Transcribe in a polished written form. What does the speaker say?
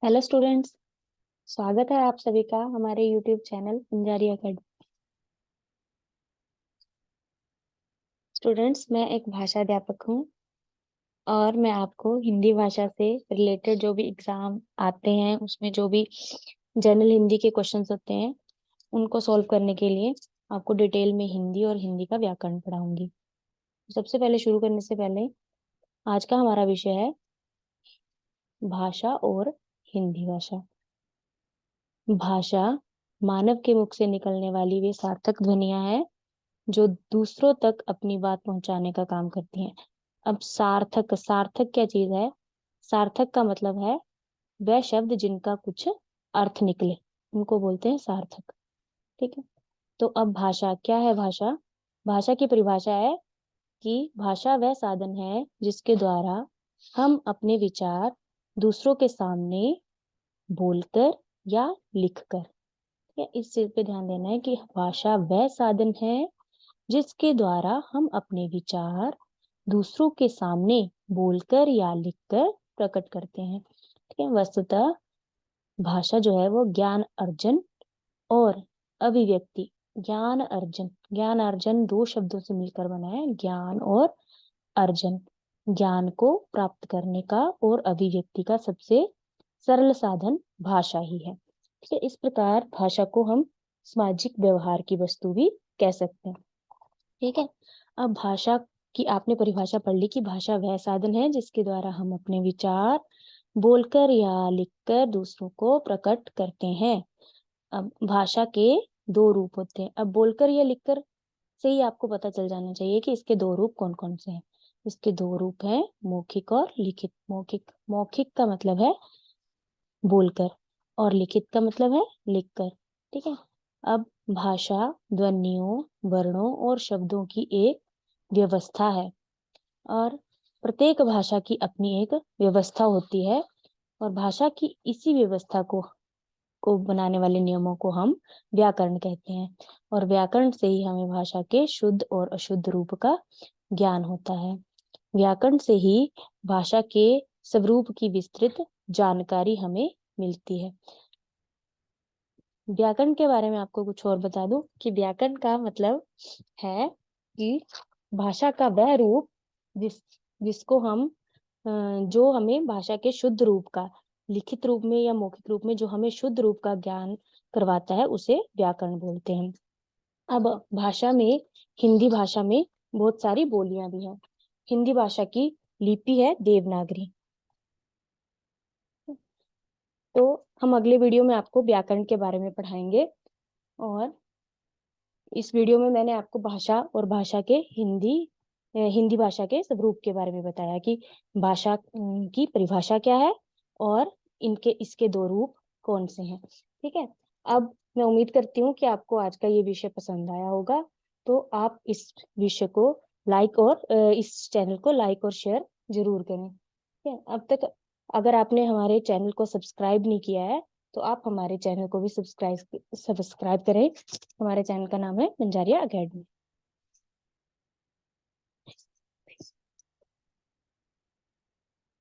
Hello students. स्वागत है आप सभी का हमारे YouTube channel Pinjari academy. Students, मैं एक भाषा अध्यापक हूँ और मैं आपको हिंदी भाषा से रिलेटेड जो भी एग्जाम आते हैं उसमें जो भी जनरल हिंदी के क्वेश्चंस होते हैं उनको सॉल्व करने के लिए आपको डिटेल में हिंदी और हिंदी का व्याकरण पढ़ाऊंगी। सबसे पहले शुरू करने से पहले आज का हमारा विषय है भाषा और हिंदी भाषा। भाषा मानव के मुख से निकलने वाली वे सार्थक ध्वनियां हैं जो दूसरों तक अपनी बात पहुंचाने का काम करती हैं। अब सार्थक सार्थक क्या चीज है? सार्थक का मतलब है वह शब्द जिनका कुछ अर्थ निकले, उनको बोलते हैं सार्थक। ठीक है। तो अब भाषा क्या है? भाषा भाषा की परिभाषा है कि भाषा वह साधन है जिसके द्वारा हम अपने विचार दूसरों के सामने बोलकर या लिखकर, या इस चीज पे ध्यान देना है कि भाषा वह साधन है जिसके द्वारा हम अपने विचार दूसरों के सामने बोलकर या लिखकर प्रकट करते हैं। ठीक है। वस्तुतः भाषा जो है वो ज्ञान अर्जन और अभिव्यक्ति, ज्ञान अर्जन दो शब्दों से मिलकर बना है। ज्ञान और अर्जन, ज्ञान को प्राप्त करने का और अभिव्यक्ति का सबसे सरल साधन भाषा ही है। ठीक है। इस प्रकार भाषा को हम सामाजिक व्यवहार की वस्तु भी कह सकते हैं। ठीक है। अब भाषा की आपने परिभाषा पढ़ ली कि भाषा वह साधन है जिसके द्वारा हम अपने विचार बोलकर या लिखकर दूसरों को प्रकट करते हैं। अब भाषा के दो रूप होते हैं। अब बोलकर या लिखकर से ही आपको पता चल जाना चाहिए कि इसके दो रूप कौन कौन से हैं। इसके दो रूप हैं, मौखिक और लिखित। मौखिक मौखिक का मतलब है बोलकर और लिखित का मतलब है लिखकर। ठीक है। अब भाषा ध्वनियों, वर्णों और शब्दों की एक व्यवस्था है और प्रत्येक भाषा की अपनी एक व्यवस्था होती है और भाषा की इसी व्यवस्था को बनाने वाले नियमों को हम व्याकरण कहते हैं। और व्याकरण से ही हमें भाषा के शुद्ध और अशुद्ध रूप का ज्ञान होता है। व्याकरण से ही भाषा के स्वरूप की विस्तृत जानकारी हमें मिलती है। व्याकरण के बारे में आपको कुछ और बता दूं कि व्याकरण का मतलब है कि भाषा का वह रूप जिसको हम जो हमें भाषा के शुद्ध रूप का, लिखित रूप में या मौखिक रूप में जो हमें शुद्ध रूप का ज्ञान करवाता है उसे व्याकरण बोलते हैं। अब भाषा में, हिंदी भाषा में बहुत सारी बोलियां भी हैं। हिंदी भाषा की लिपि है देवनागरी। तो हम अगले वीडियो में आपको व्याकरण के बारे में पढ़ाएंगे और इस वीडियो में मैंने आपको भाषा और भाषा के हिंदी भाषा के स्वरूप के बारे में बताया कि भाषा की परिभाषा क्या है और इसके दो रूप कौन से हैं। ठीक है। अब मैं उम्मीद करती हूँ कि आपको आज का ये विषय पसंद आया होगा। तो आप इस विषय को लाइक और इस चैनल को लाइक और शेयर जरूर करें। ठीक है। अब तक अगर आपने हमारे चैनल को सब्सक्राइब नहीं किया है तो आप हमारे चैनल को भी सब्सक्राइब करें। हमारे चैनल का नाम है पिंजारिया अकेडमी।